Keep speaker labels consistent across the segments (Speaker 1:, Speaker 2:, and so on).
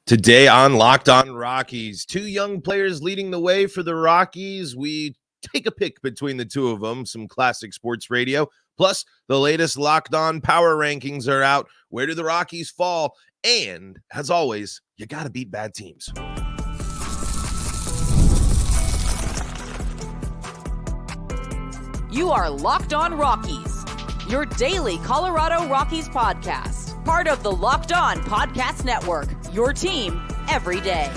Speaker 1: Today on Locked On Rockies, two young players leading the way for the Rockies. We take a pick between the two of them, some classic sports radio. Plus, the latest Locked On power rankings are out. Where do the Rockies fall? And, as always, you got to beat bad teams.
Speaker 2: You are Locked On Rockies, your daily Colorado Rockies podcast. Part of the Locked On Podcast Network, your team every day.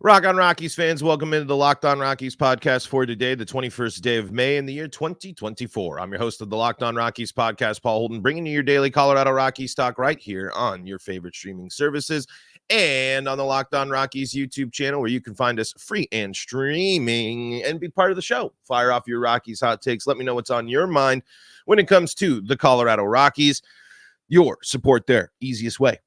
Speaker 1: Rock on Rockies fans, welcome into the Locked On Rockies podcast for today, the 21st day of May in the year 2024. I'm your host of the Locked On Rockies podcast, Paul Holden, bringing you your daily Colorado Rockies talk right here on your favorite streaming services and on the Locked On Rockies YouTube channel, where you can find us free and streaming and be part of the show. Fire off your Rockies hot takes. Let me know what's on your mind when it comes to the Colorado Rockies. Your support there, easiest way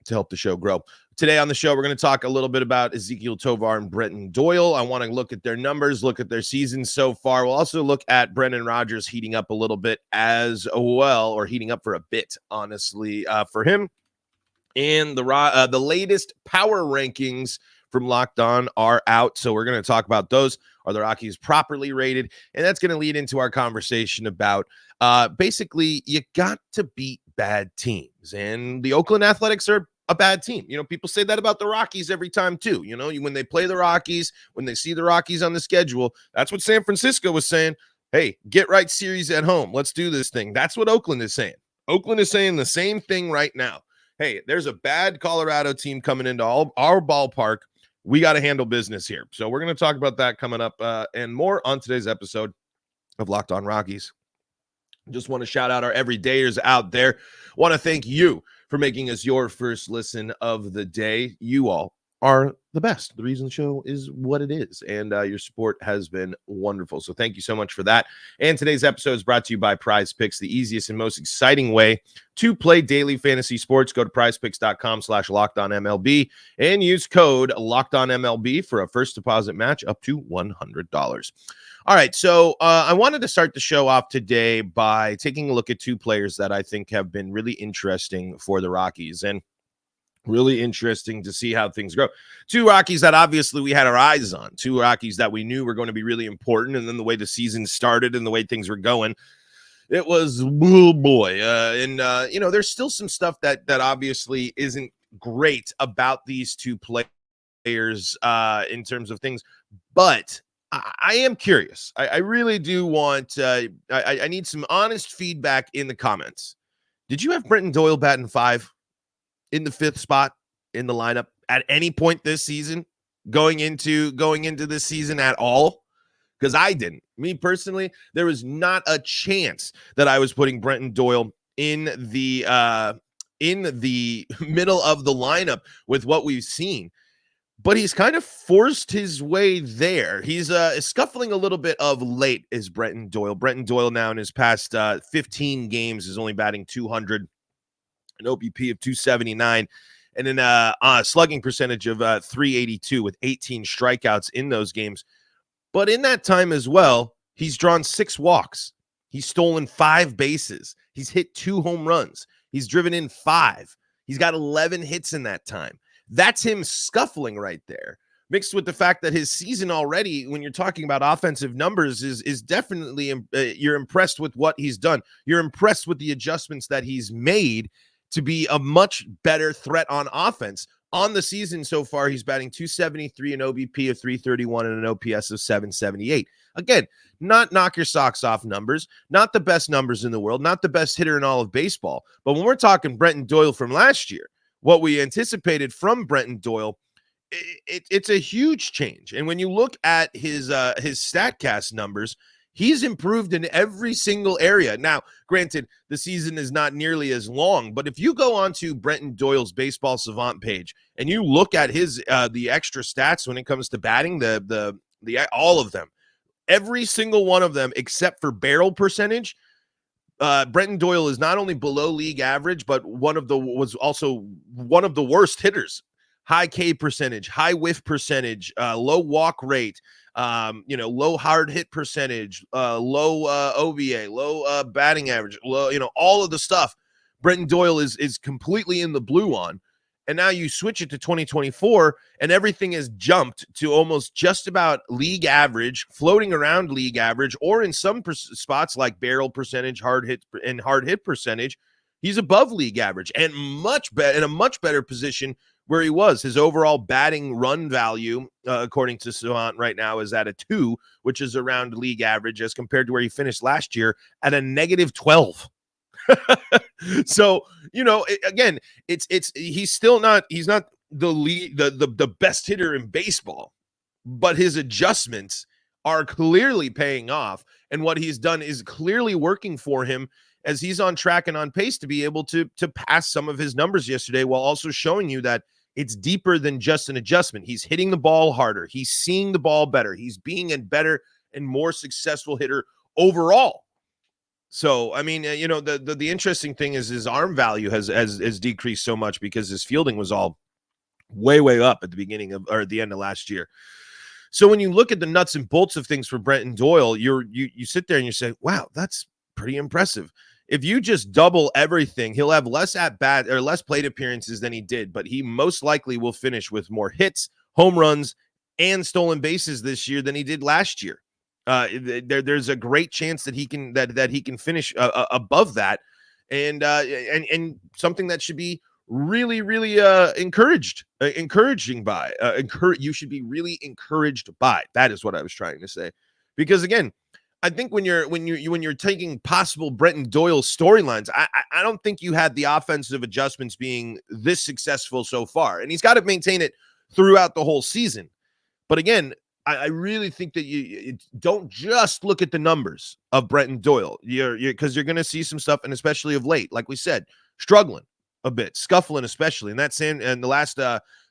Speaker 1: to help the show grow. Today on the show, we're going to talk a little bit about Ezequiel Tovar and Brenton Doyle. I want to look at their numbers, look at their season so far. We'll also look at Brendan Rodgers heating up a little bit as well, or heating up for a bit, honestly, for him. And the latest power rankings from Locked On are out, so we're going to talk about those. Are the Rockies properly rated? And that's going to lead into our conversation about basically you got to beat bad teams. And the Oakland Athletics are a bad team. You know, people say that about the Rockies every time too. You know, when they play the Rockies, when they see the Rockies on the schedule, that's what San Francisco was saying. Hey, get right series at home. Let's do this thing. That's what Oakland is saying. Oakland is saying the same thing right now. Hey, there's a bad Colorado team coming into our ballpark. We got to handle business here. So we're going to talk about that coming up and more on today's episode of Locked On Rockies. Just want to shout out our everydayers out there. Want to thank you for making us your first listen of the day. You all are the best. The reason the show is what it is, and your support has been wonderful. So thank you so much for that. And today's episode is brought to you by PrizePicks, the easiest and most exciting way to play daily fantasy sports. Go to prizepicks.com/LockedOnMLB and use code LockedOnMLB for a first deposit match up to $100. All right, so I wanted to start the show off today by taking a look at two players that I think have been really interesting for the Rockies, and really interesting to see how things grow. Two Rockies that obviously we had our eyes on, two Rockies that we knew were going to be really important, and then the way the season started and the way things were going, it was, oh boy. You know, there's still some stuff that obviously isn't great about these two players in terms of things, but I am curious. I really do want, I need some honest feedback in the comments. Did you have Brenton Doyle batting 5 in the 5th spot in the lineup at any point this season, going into this season at all? Because I didn't. Me personally, there was not a chance that I was putting Brenton Doyle in the middle of the lineup with what we've seen. But he's kind of forced his way there. He's scuffling a little bit of late is Brenton Doyle. Brenton Doyle now in his past 15 games is only batting 200, an OBP of 279, and then a slugging percentage of 382 with 18 strikeouts in those games. But in that time as well, he's drawn 6 walks. He's stolen 5 bases. He's hit 2 home runs. He's driven in 5. He's got 11 hits in that time. That's him scuffling right there, mixed with the fact that his season already, when you're talking about offensive numbers, is definitely, you're impressed with what he's done. You're impressed with the adjustments that he's made to be a much better threat on offense. On the season so far, he's batting 273, an OBP of 331, and an OPS of 778. Again, not knock your socks off numbers, not the best numbers in the world, not the best hitter in all of baseball. But when we're talking Brenton Doyle from last year, what we anticipated from Brenton Doyle, it's a huge change. And when you look at his StatCast numbers, he's improved in every single area. Now, granted, the season is not nearly as long, but if you go onto Brenton Doyle's Baseball Savant page and you look at his the extra stats when it comes to batting, the all of them, every single one of them except for barrel percentage, Brenton Doyle is not only below league average, but was also one of the worst hitters. High K percentage, high whiff percentage, low walk rate, low hard hit percentage, low OVA, low batting average, low, all of the stuff Brenton Doyle is completely in the blue on. And now you switch it to 2024 and everything has jumped to almost just about league average, floating around league average, or in some spots like barrel percentage, hard hit percentage, he's above league average and in a much better position where he was. His overall batting run value, according to Savant right now, is at a 2, which is around league average as compared to where he finished last year at a negative 12. So, again, he's not the best hitter in baseball, but his adjustments are clearly paying off. And what he's done is clearly working for him, as he's on track and on pace to be able to pass some of his numbers yesterday, while also showing you that it's deeper than just an adjustment. He's hitting the ball harder. He's seeing the ball better. He's being a better and more successful hitter overall. So, I mean, the interesting thing is his arm value has decreased so much because his fielding was all way up at the beginning of, or at the end of last year. So when you look at the nuts and bolts of things for Brenton Doyle, you sit there and you say, wow, that's pretty impressive. If you just double everything, he'll have less at-bat or less plate appearances than he did, but he most likely will finish with more hits, home runs, and stolen bases this year than he did last year. There's a great chance that he can finish above that, and something that should be really encouraging by. You should be really encouraged by. That is what I was trying to say, because again, I think when you're taking possible Brenton Doyle storylines, I don't think you had the offensive adjustments being this successful so far, and he's got to maintain it throughout the whole season. But again, I really think that you don't just look at the numbers of Brenton Doyle, because you're going to see some stuff, and especially of late, like we said, struggling a bit, scuffling especially, and that's in the last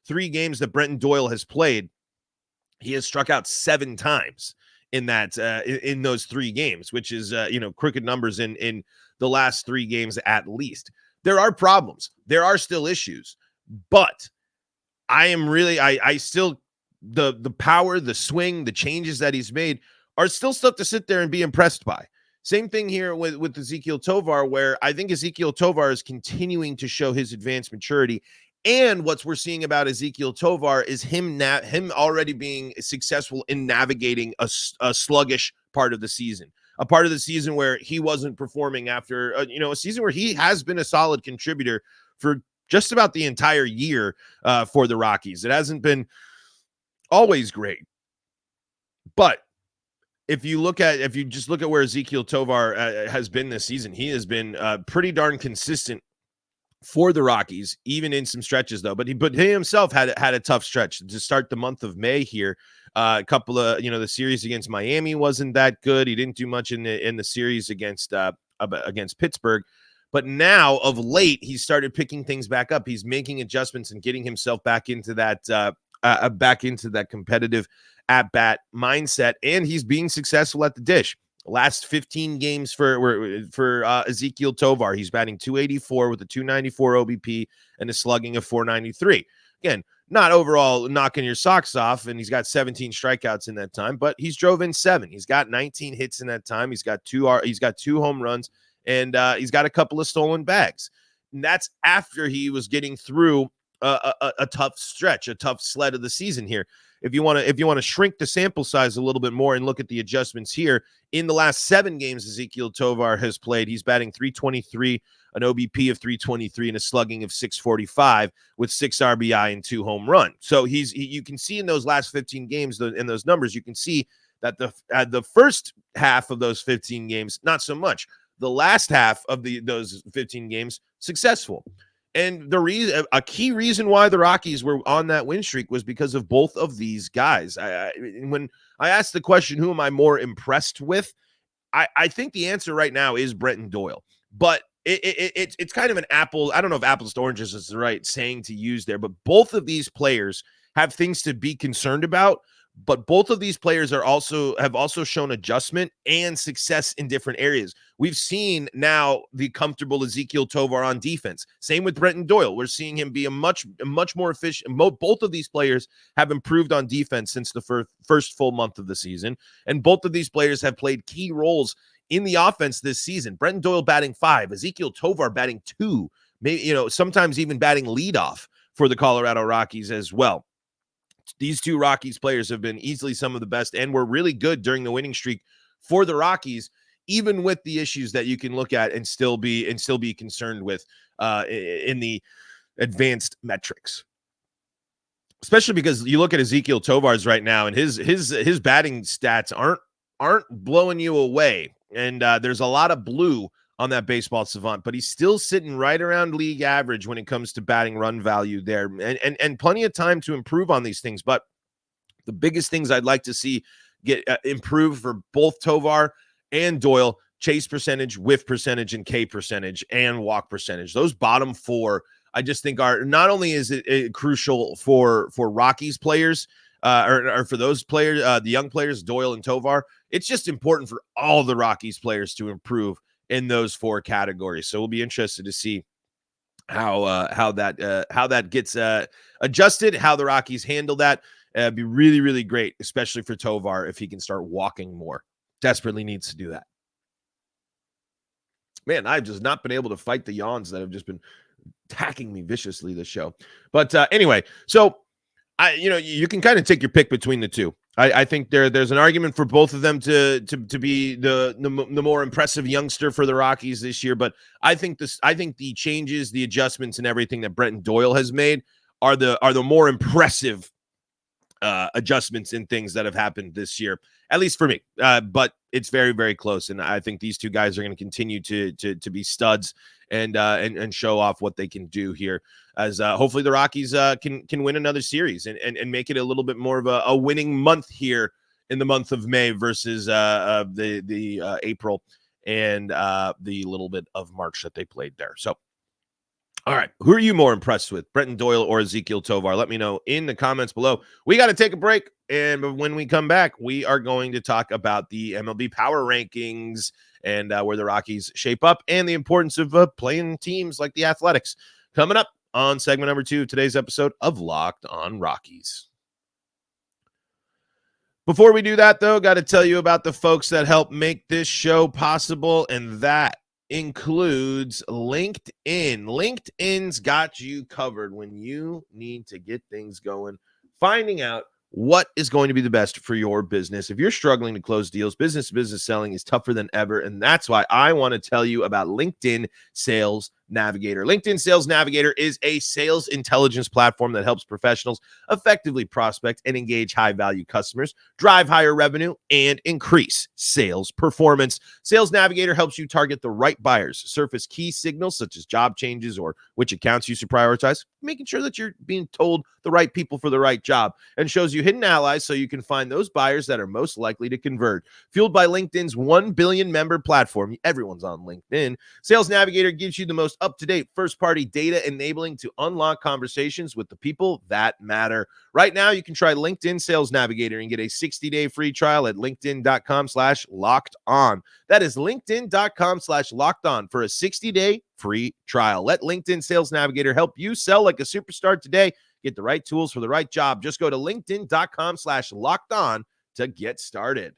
Speaker 1: 3 games that Brenton Doyle has played. He has struck out 7 times in that in those 3 games, which is crooked numbers in the last 3 games at least. There are problems, there are still issues, but I still the power, the swing, the changes that he's made are still stuff to sit there and be impressed by. Same thing here with Ezequiel Tovar, where I think Ezequiel Tovar is continuing to show his advanced maturity. And what we're seeing about Ezequiel Tovar is him already being successful in navigating a sluggish part of the season, a part of the season where he wasn't performing after, a season where he has been a solid contributor for just about the entire year for the Rockies. It hasn't been always great, but if you just look at where Ezequiel Tovar has been this season, he has been pretty darn consistent for the Rockies, even in some stretches though. But he himself had a tough stretch to start the month of May here. A couple of the series against Miami wasn't that good. He didn't do much in the series against Pittsburgh. But now of late, he started picking things back up. He's making adjustments and getting himself back into that competitive at-bat mindset, and he's being successful at the dish. Last 15 games for Ezequiel Tovar, he's batting .284 with a .294 OBP and a slugging of .493. Again, not overall knocking your socks off, and he's got 17 strikeouts in that time, but he's drove in 7. He's got 19 hits in that time. He's got 2 home runs, and he's got a couple of stolen bags. And that's after he was getting through a tough stretch, a tough sled of the season here. If you want to shrink the sample size a little bit more and look at the adjustments here, in the last 7 games Ezequiel Tovar has played, he's batting .323, an OBP of .323, and a slugging of .645 with 6 RBI and 2 home runs. So you can see in those last 15 games, in those numbers, you can see that the first half of those 15 games, not so much. The last half of those 15 games, successful. And a key reason why the Rockies were on that win streak was because of both of these guys. When I asked the question, who am I more impressed with? I think the answer right now is Brenton Doyle. But it's kind of an apple. I don't know if apples to oranges is the right saying to use there, but both of these players have things to be concerned about. But both of these players have also shown adjustment and success in different areas. We've seen now the comfortable Ezequiel Tovar on defense. Same with Brenton Doyle. We're seeing him be a much more efficient. Both of these players have improved on defense since the first full month of the season, and both of these players have played key roles in the offense this season. Brenton Doyle batting 5, Ezequiel Tovar batting 2, maybe sometimes even batting leadoff for the Colorado Rockies as well. These two Rockies players have been easily some of the best and were really good during the winning streak for the Rockies, even with the issues that you can look at and still be concerned with in the advanced metrics. Especially because you look at Ezequiel Tovar's right now, and his batting stats aren't blowing you away. And there's a lot of blue on that baseball savant, but he's still sitting right around league average when it comes to batting run value there, and plenty of time to improve on these things. But the biggest things I'd like to see get improved for both Tovar and Doyle: chase percentage, whiff percentage, and K percentage, and walk percentage. Those bottom four, I just think, are not only is it crucial for Rockies players, or for those players, the young players, Doyle and Tovar. It's just important for all the Rockies players to improve in those four categories. So we'll be interested to see how that gets adjusted, how the Rockies handle that. It'd be really, really great, especially for Tovar, if he can start walking more. Desperately needs to do that. Man, I've just not been able to fight the yawns that have just been attacking me viciously this show. But anyway, so you can kind of take your pick between the two. I think there's an argument for both of them to be the more impressive youngster for the Rockies this year. But I think the changes, the adjustments, and everything that Brenton Doyle has made are the more impressive adjustments in things that have happened this year, at least for me. But it's very, very close, and I think these two guys are going to continue to be studs and show off what they can do here, as hopefully the Rockies can win another series and make it a little bit more of a winning month here in the month of May versus the April and the little bit of March that they played there. So, all right, who are you more impressed with, Brenton Doyle or Ezequiel Tovar? Let me know in the comments below. We got to take a break, and when we come back, we are going to talk about the MLB Power Rankings and where the Rockies shape up and the importance of playing teams like the Athletics. Coming up on segment number 2 of today's episode of Locked on Rockies. Before we do that, though, got to tell you about the folks that help make this show possible, and that includes LinkedIn. LinkedIn's got you covered when you need to get things going, finding out what is going to be the best for your business. If you're struggling to close deals, business to business selling is tougher than ever, and that's why I want to tell you about LinkedIn Sales Navigator. LinkedIn Sales Navigator is a sales intelligence platform that helps professionals effectively prospect and engage high-value customers, drive higher revenue, and increase sales performance. Sales Navigator helps you target the right buyers, surface key signals such as job changes or which accounts you should prioritize, making sure that you're being told the right people for the right job, and shows you hidden allies so you can find those buyers that are most likely to convert. Fueled by LinkedIn's 1 billion member platform, everyone's on LinkedIn. Sales Navigator gives you the most up-to-date first-party data enabling to unlock conversations with the people that matter. Right now, you can try LinkedIn Sales Navigator and get a 60-day free trial at linkedin.com/locked-on. That is linkedin.com/locked-on for a 60-day free trial. Let LinkedIn Sales Navigator help you sell like a superstar today. Get the right tools for the right job. Just go to linkedin.com/locked-on to get started.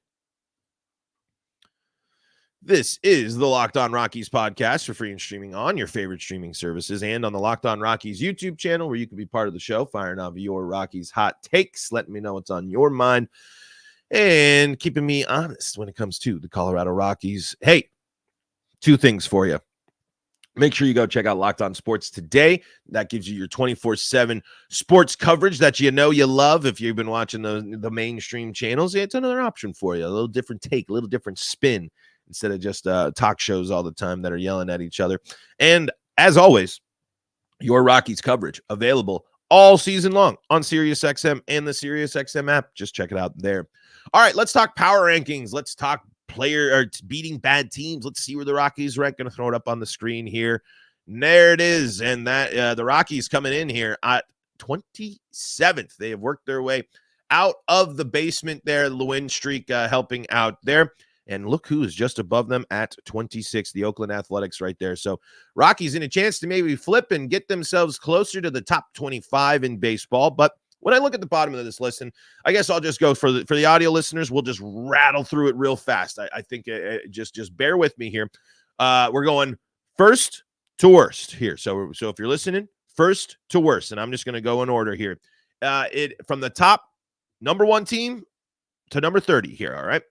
Speaker 1: This is the Locked on Rockies podcast, for free and streaming on your favorite streaming services and on the Locked on Rockies YouTube channel, where you can be part of the show, firing off your Rockies hot takes, letting me know what's on your mind, and keeping me honest when it comes to the Colorado Rockies. Hey, 2 things for you. Make sure you go check out Locked On Sports Today. That gives you your 24/7 sports coverage that you know you love. If you've been watching the mainstream channels, it's another option for you. A little different take, a little different spin, instead of just talk shows all the time that are yelling at each other. And as always, your Rockies coverage available all season long on SiriusXM and the SiriusXM app. Just check it out there. All right, let's talk power rankings. Let's talk player or beating bad teams. Let's see where the Rockies rank. Going to throw it up on the screen here. And there it is. And that the Rockies coming in here at 27th. They have worked their way out of the basement there. The win streak helping out there. And look who is just above them at 26, the Oakland Athletics right there. So Rockies in a chance to maybe flip and get themselves closer to the top 25 in baseball. But when I look at the bottom of this list, and I guess I'll just go for the audio listeners, we'll just rattle through it real fast. I think just bear with me here. We're going first to worst here. So if you're listening, first to worst, and I'm just going to go in order here. It from the top, number 1 team to number 30 here, all right?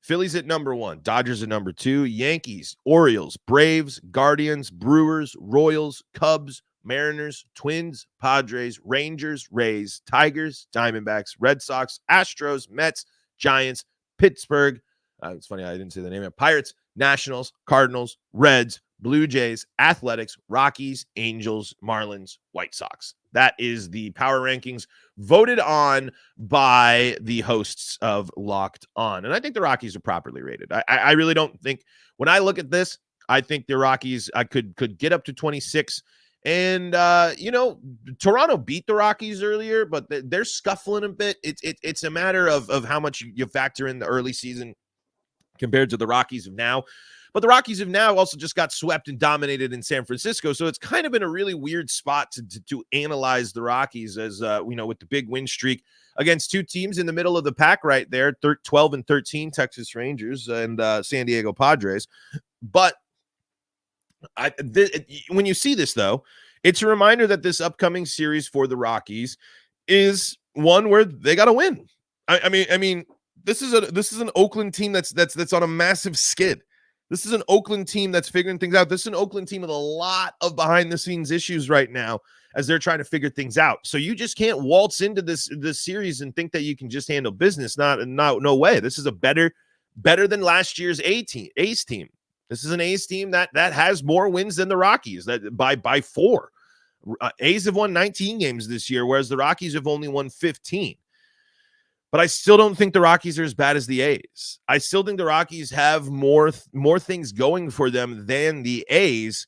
Speaker 1: Phillies at number 1, Dodgers at number 2, Yankees, Orioles, Braves, Guardians, Brewers, Royals, Cubs, Mariners, Twins, Padres, Rangers, Rays, Tigers, Diamondbacks, Red Sox, Astros, Mets, Giants, Pittsburgh. It's funny, I didn't say the name of Pirates, Nationals, Cardinals, Reds, Blue Jays, Athletics, Rockies, Angels, Marlins, White Sox. That is the power rankings voted on by the hosts of Locked On. And I think the Rockies are properly rated. I really don't think, when I look at this, I think the Rockies could get up to 26. And, Toronto beat the Rockies earlier, but they're scuffling a bit. It's a matter of how much you factor in the early season compared to the Rockies of now. But the Rockies have now also just got swept and dominated in San Francisco. So it's kind of been a really weird spot to analyze the Rockies as, with the big win streak against 2 teams in the middle of the pack right there, 12 and 13, Texas Rangers and San Diego Padres. But when you see this, though, it's a reminder that this upcoming series for the Rockies is one where they got to win. I mean, this is an Oakland team that's on a massive skid. This is an Oakland team that's figuring things out. This is an Oakland team with a lot of behind-the-scenes issues right now as they're trying to figure things out. So you just can't waltz into this series and think that you can just handle business. No way. This is a better than last year's A's team. This is an A's team that has more wins than the Rockies, that by 4. A's have won 19 games this year, whereas the Rockies have only won 15. But I still don't think the Rockies are as bad as the A's. I still think the Rockies have more things going for them than the A's.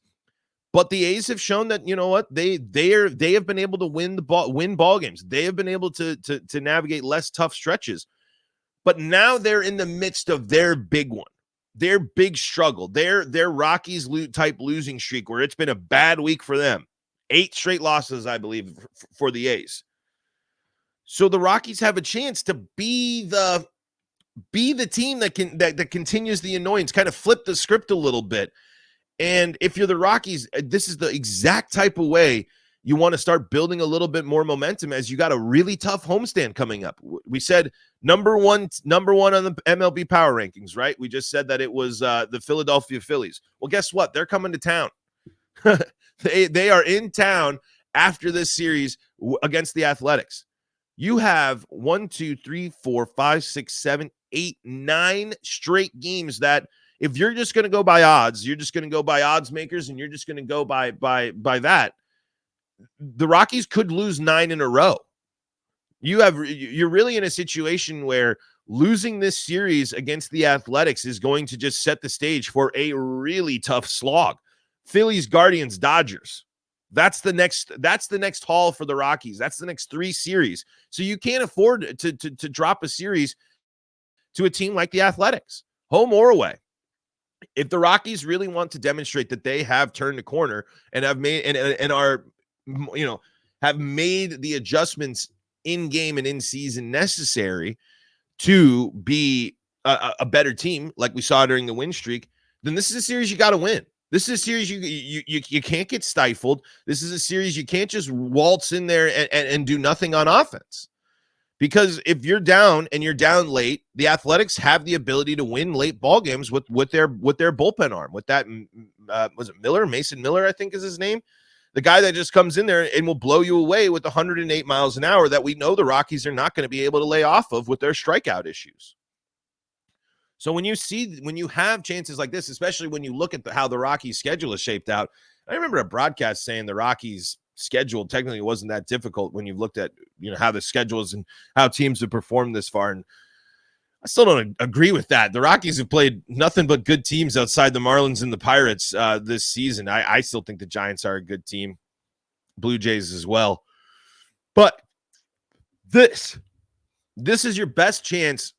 Speaker 1: But the A's have shown that, you know what, they have been able to win ball games. They have been able to navigate less tough stretches. But now they're in the midst of their big one, their big struggle, their Rockies type losing streak, where it's been a bad week for them. 8 straight losses, I believe, for the A's. So the Rockies have a chance to be the team that continues the annoyance, kind of flip the script a little bit. And if you're the Rockies, this is the exact type of way you want to start building a little bit more momentum, as you got a really tough homestand coming up. We said number one on the MLB power rankings, right? We just said that it was the Philadelphia Phillies. Well, guess what? They're coming to town. They are in town after this series against the Athletics. You have 1, 2, 3, 4, 5, 6, 7, 8, 9 straight games that, if you're just going to go by odds, you're just going to go by odds makers, and you're just going to go by that, the Rockies could lose 9 in a row. You're really in a situation where losing this series against the Athletics is going to just set the stage for a really tough slog. Phillies, Guardians, Dodgers. That's the next haul for the Rockies. That's the next 3 series. So you can't afford to drop a series to a team like the Athletics, home or away. If the Rockies really want to demonstrate that they have turned a corner and have made and are, have made the adjustments in game and in season necessary to be a better team, like we saw during the win streak, then this is a series you got to win. This is a series you can't get stifled. This is a series you can't just waltz in there and do nothing on offense. Because if you're down and you're down late, the Athletics have the ability to win late ball games with their bullpen arm. With that, was it Miller? Mason Miller, I think is his name. The guy that just comes in there and will blow you away with 108 miles an hour that we know the Rockies are not going to be able to lay off of with their strikeout issues. So when you have chances like this, especially when you look at how the Rockies schedule is shaped out, I remember a broadcast saying the Rockies schedule technically wasn't that difficult when you've looked at, how the schedule is and how teams have performed this far. And I still don't agree with that. The Rockies have played nothing but good teams outside the Marlins and the Pirates this season. I still think the Giants are a good team, Blue Jays as well. But this is your best chance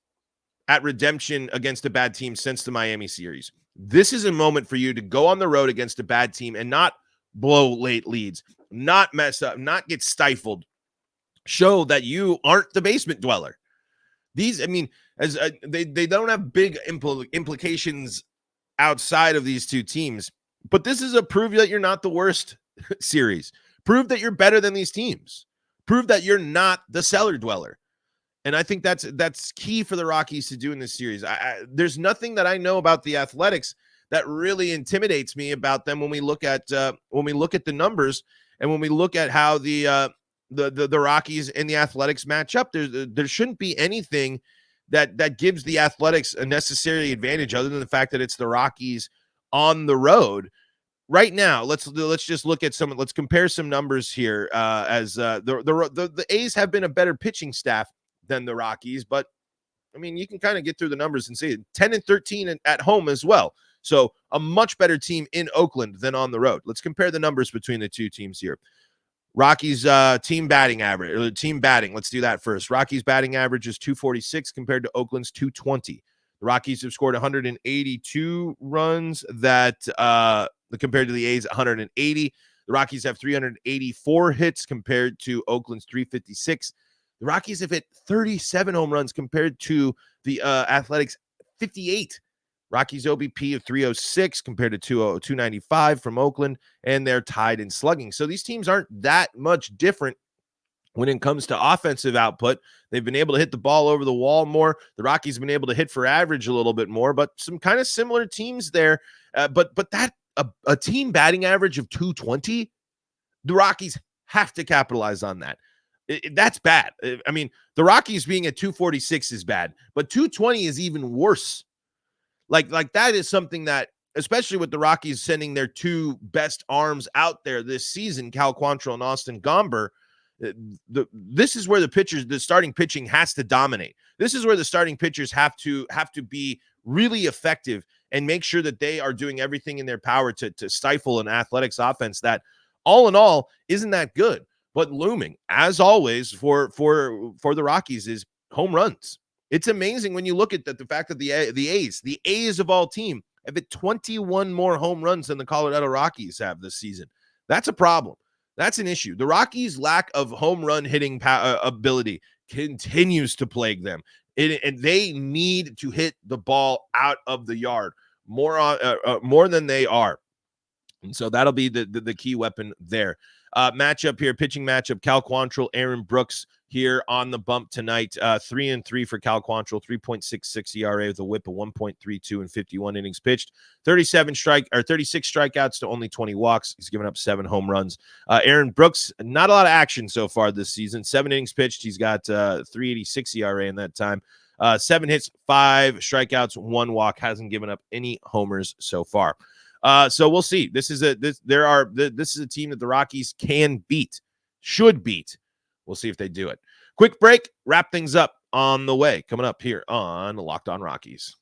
Speaker 1: at redemption against a bad team since the Miami series. This is a moment for you to go on the road against a bad team and not blow late leads, not mess up, not get stifled. Show that you aren't the basement dweller. These, they don't have big implications outside of these two teams, but this is a prove that you're not the worst series. Prove that you're better than these teams. Prove that you're not the cellar dweller. And I think that's key for the Rockies to do in this series. There's nothing that I know about the Athletics that really intimidates me about them when we look at the numbers and when we look at how the Rockies and the Athletics match up. There shouldn't be anything that gives the Athletics a necessary advantage other than the fact that it's the Rockies on the road. Right now, let's just look at let's compare some numbers here. As the A's have been a better pitching staff than the Rockies, but I mean, you can kind of get through the numbers and see it. 10-13 at home as well. So a much better team in Oakland than on the road. Let's compare the numbers between the two teams here. Rockies team batting average, or team batting. Let's do that first. Rockies batting average is 246 compared to Oakland's 220. The Rockies have scored 182 runs compared to the A's 180. The Rockies have 384 hits compared to Oakland's 356. The Rockies have hit 37 home runs compared to the Athletics 58. Rockies OBP of 306 compared to 295 from Oakland, and they're tied in slugging. So these teams aren't that much different when it comes to offensive output. They've been able to hit the ball over the wall more. The Rockies have been able to hit for average a little bit more, but some kind of similar teams there. But that a team batting average of 220, the Rockies have to capitalize on that. That's bad. I mean, the Rockies being at 246 is bad, but 220 is even worse. Like that is something that, especially with the Rockies sending their two best arms out there this season, Cal Quantrill and Austin Gomber, this is where the starting pitching has to dominate. This is where the starting pitchers have to be really effective and make sure that they are doing everything in their power to stifle an Athletics offense that, all in all, isn't that good. But looming, as always, for the Rockies is home runs. It's amazing when you look at the fact that the A's of all team have hit 21 more home runs than the Colorado Rockies have this season. That's a problem. That's an issue. The Rockies' lack of home run hitting ability continues to plague them. And they need to hit the ball out of the yard more than they are. And so that'll be the key weapon there. Matchup here, pitching matchup, Cal Quantrill, Aaron Brooks here on the bump tonight. 3-3 for Cal Quantrill, 3.66 ERA with a whip of 1.32 and 51 innings pitched. 36 strikeouts to only 20 walks. He's given up 7 home runs. Aaron Brooks, not a lot of action so far this season. 7 innings pitched. He's got 3.86 ERA in that time. 7 hits, 5 strikeouts, 1 walk. Hasn't given up any homers so far. So we'll see. This is a team that the Rockies can beat, should beat. We'll see if they do it. Quick break, wrap things up on the way. Coming up here on Locked On Rockies.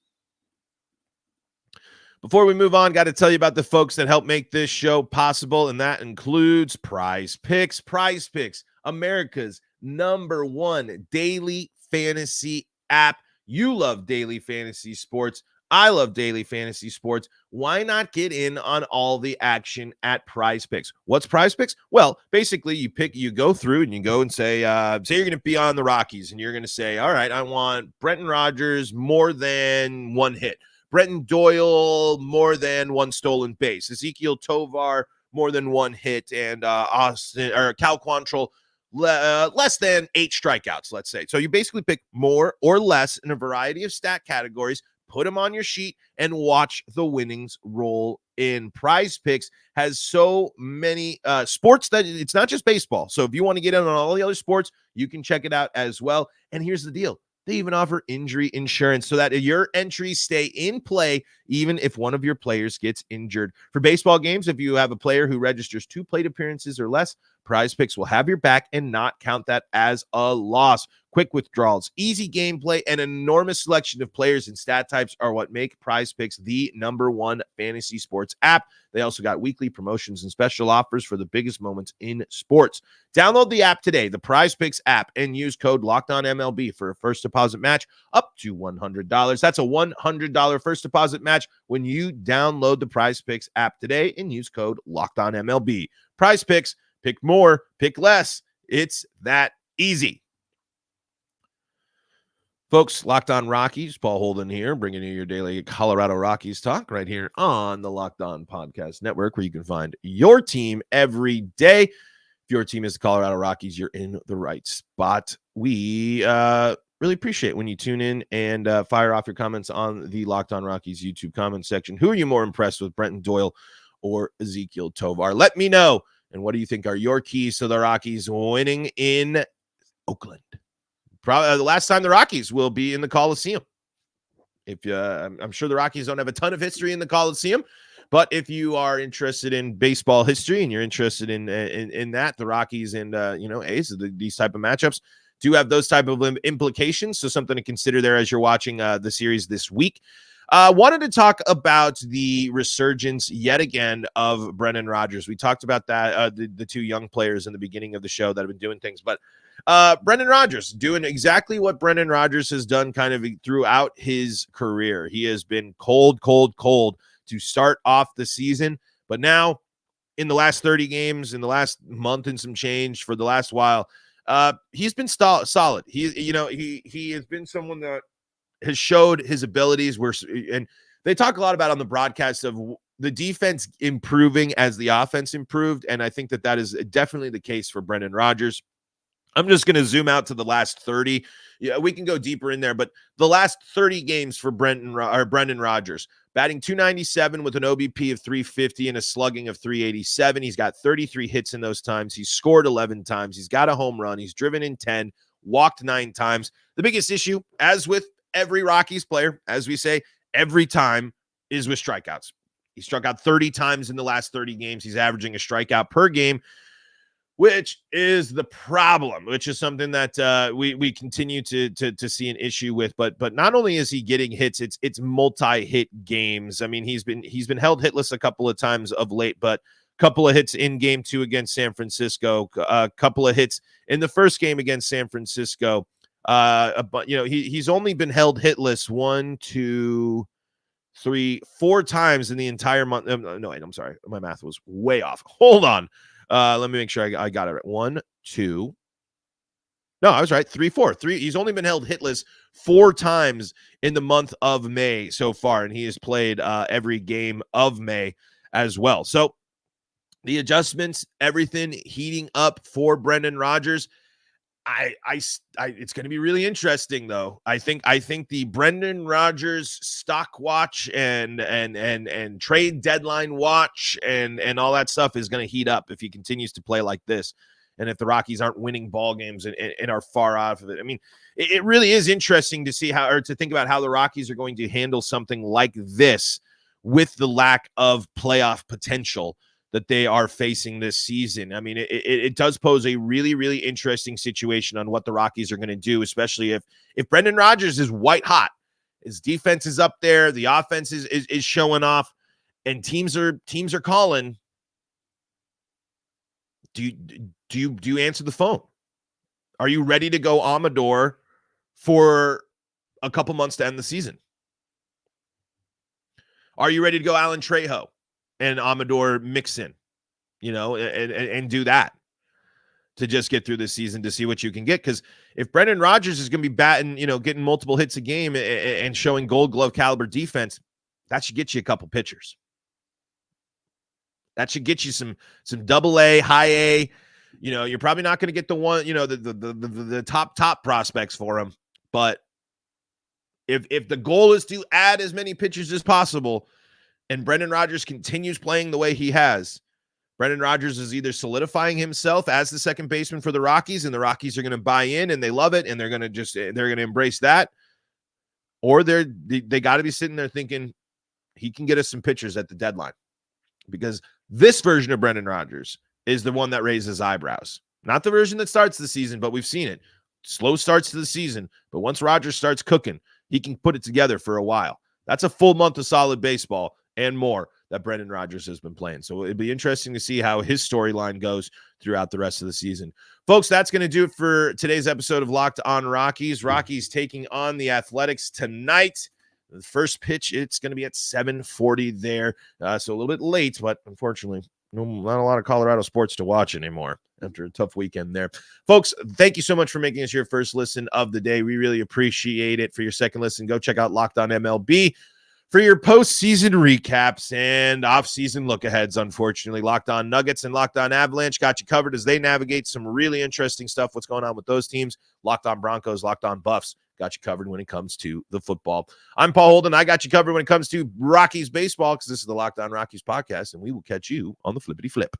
Speaker 1: Before we move on, got to tell you about the folks that help make this show possible, and that includes PrizePicks. PrizePicks, America's #1 daily fantasy app. You love daily fantasy sports. I love daily fantasy sports. Why not get in on all the action at PrizePicks? What's PrizePicks? Well, basically you go through and you go and say you're going to be on the Rockies, and you're going to say, all right, I want Brenton Rodgers more than 1 hit, Brenton Doyle more than 1 stolen base, Ezekiel Tovar more than 1 hit, and Cal Quantrill less than 8 strikeouts, let's say. So you basically pick more or less in a variety of stat categories, put them on your sheet, and watch the winnings roll in. PrizePicks has so many sports that it's not just baseball. So if you want to get in on all the other sports, you can check it out as well. And here's the deal. They even offer injury insurance so that your entries stay in play even if one of your players gets injured. For baseball games, if you have a player who registers 2 plate appearances or less, PrizePicks will have your back and not count that as a loss. Quick withdrawals, easy gameplay, and enormous selection of players and stat types are what make PrizePicks the #1 fantasy sports app. They also got weekly promotions and special offers for the biggest moments in sports. Download the app today, the PrizePicks app, and use code LOCKEDONMLB for a first deposit match up to $100. That's a $100 first deposit match when you download the PrizePicks app today and use code LOCKEDONMLB. PrizePicks, pick more, pick less. It's that easy. Folks, Locked On Rockies, Paul Holden here, bringing you your daily Colorado Rockies talk right here on the Locked On Podcast Network, where you can find your team every day. If your team is the Colorado Rockies, you're in the right spot. We really appreciate when you tune in and fire off your comments on the Locked On Rockies YouTube comment section. Who are you more impressed with, Brenton Doyle or Ezekiel Tovar? Let me know. And what do you think are your keys to the Rockies winning in Oakland? Probably the last time the Rockies will be in the Coliseum. I'm sure the Rockies don't have a ton of history in the Coliseum, but if you are interested in baseball history and you're interested in that, the Rockies and A's, these type of matchups do have those type of implications. So something to consider there as you're watching the series this week. Wanted to talk about the resurgence yet again of Brendan Rodgers. We talked about that, the two young players in the beginning of the show that have been doing things, but Brendan Rodgers doing exactly what Brendan Rodgers has done kind of throughout his career. He has been cold to start off the season, but now in the last 30 games, in the last month and some change, for the last while, he's been solid. He has been someone that has showed his abilities. And they talk a lot about on the broadcast of the defense improving as the offense improved, and I think that is definitely the case for Brendan Rodgers. I'm just going to zoom out to the last 30. Yeah, we can go deeper in there, but the last 30 games for Brendan Rodgers, batting .297 with an OBP of .350 and a slugging of .387. He's got 33 hits in those times. He's scored 11 times. He's got a home run. He's driven in 10, walked 9 times. The biggest issue, as with every Rockies player, as we say, every time, is with strikeouts. He struck out 30 times in the last 30 games. He's averaging a strikeout per game, which is the problem, which is something that we continue to see an issue with. But not only is he getting hits, it's multi-hit games. I mean, he's been held hitless a couple of times of late, but a couple of hits in game 2 against San Francisco, a couple of hits in the first game against San Francisco. But he's only been held hitless 1, 2, 3, 4 times in the entire month. No, wait, I'm sorry, my math was way off. Hold on. Let me make sure I got it right. 1, 2. No, I was right. 3, 4. 3. He's only been held hitless 4 times in the month of May so far, and he has played every game of May as well. So the adjustments, everything heating up for Brendan Rodgers. It's going to be really interesting, though. I think the Brendan Rodgers stock watch and trade deadline watch and all that stuff is going to heat up if he continues to play like this, and if the Rockies aren't winning ball games and are far off of it. I mean, it really is interesting to see to think about how the Rockies are going to handle something like this with the lack of playoff potential that they are facing this season. I mean, it does pose a really, really interesting situation on what the Rockies are going to do, especially if Brendan Rodgers is white hot. His defense is up there, the offense is showing off, and teams are calling. Do you answer the phone? Are you ready to go Amador for a couple months to end the season? Are you ready to go Alan Trejo and Amador mix in, and do that to just get through this season to see what you can get? Because if Brendan Rodgers is going to be batting, getting multiple hits a game and showing Gold Glove caliber defense, that should get you a couple pitchers. That should get you some AA, high A. You're probably not going to get the one, the top prospects for him. But if the goal is to add as many pitchers as possible, and Brendan Rodgers continues playing the way he has, Brendan Rodgers is either solidifying himself as the second baseman for the Rockies, and the Rockies are going to buy in and they love it, and they're going to embrace that, or they got to be sitting there thinking he can get us some pitchers at the deadline, because this version of Brendan Rodgers is the one that raises eyebrows. Not the version that starts the season, but we've seen it. Slow starts to the season, but once Rodgers starts cooking, he can put it together for a while. That's a full month of solid baseball and more that Brendan Rodgers has been playing. So it'd be interesting to see how his storyline goes throughout the rest of the season. Folks, that's going to do it for today's episode of Locked On Rockies. Rockies taking on the Athletics tonight. The first pitch, it's going to be at 7:40 there. So a little bit late, but unfortunately, not a lot of Colorado sports to watch anymore after a tough weekend there. Folks, thank you so much for making us your first listen of the day. We really appreciate it. For your second listen, go check out Locked On MLB. For your postseason recaps and off-season look-aheads, unfortunately, Locked On Nuggets and Locked On Avalanche got you covered as they navigate some really interesting stuff, what's going on with those teams. Locked On Broncos, Locked On Buffs got you covered when it comes to the football. I'm Paul Holden. I got you covered when it comes to Rockies baseball because this is the Locked On Rockies podcast, and we will catch you on the flippity flip.